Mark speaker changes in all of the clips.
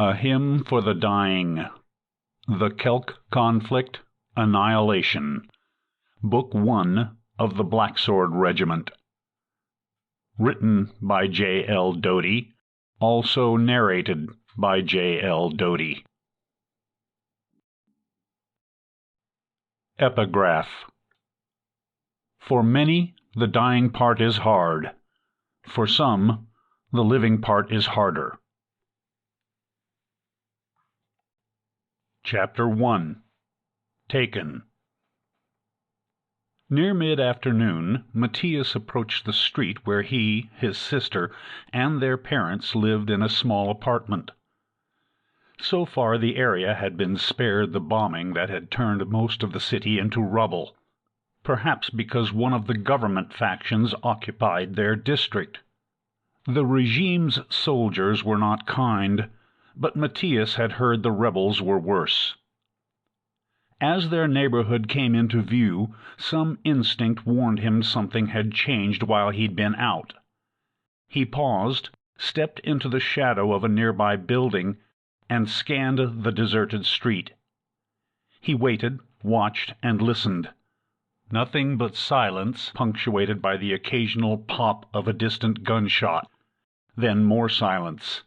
Speaker 1: A Hymn for the Dying. The Kelk Conflict. Annihilation. Book 1 of the Black Sword Regiment. Written by J. L. Doty. Also narrated by J. L. Doty. Epigraph. For many, the dying part is hard. For some, the living part is harder. Chapter 1. Taken. Near mid-afternoon, Mathius approached the street where he, his sister, and their parents lived in a small apartment. So far the area had been spared the bombing that had turned most of the city into rubble, perhaps because one of the government factions occupied their district. The regime's soldiers were not kind, but Mathius had heard the rebels were worse. As their neighborhood came into view, some instinct warned him something had changed while he'd been out. He paused, stepped into the shadow of a nearby building, and scanned the deserted street. He waited, watched, and listened. Nothing but silence, punctuated by the occasional pop of a distant gunshot. Then more silence.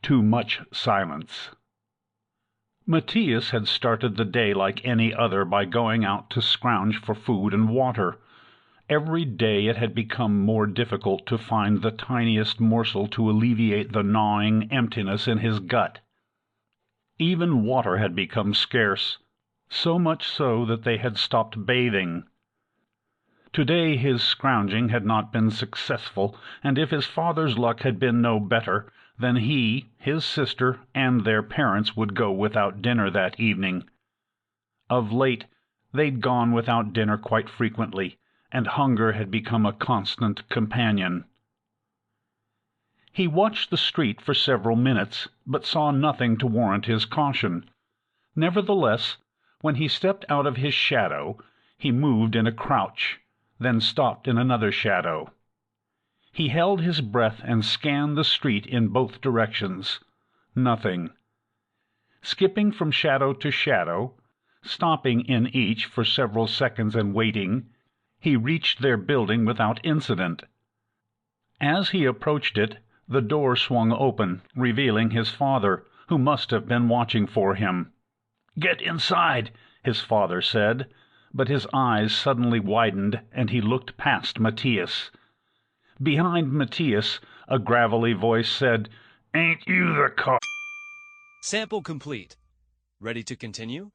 Speaker 1: Too much silence. Mathius had started the day like any other by going out to scrounge for food and water. Every day it had become more difficult to find the tiniest morsel to alleviate the gnawing emptiness in his gut. Even water had become scarce, so much so that they had stopped bathing. Today his scrounging had not been successful, and if his father's luck had been no better, then he, his sister, and their parents would go without dinner that evening. Of late they'd gone without dinner quite frequently, and hunger had become a constant companion. He watched the street for several minutes, but saw nothing to warrant his caution. Nevertheless, when he stepped out of his shadow, he moved in a crouch, then stopped in another shadow. He held his breath and scanned the street in both directions. Nothing. Skipping from shadow to shadow, stopping in each for several seconds and waiting, he reached their building without incident. As he approached it, the door swung open, revealing his father, who must have been watching for him. "Get inside," his father said, but his eyes suddenly widened, and he looked past Mathius. Behind Mathius, a gravelly voice said, "Ain't you the cop?"
Speaker 2: Sample complete. Ready to continue?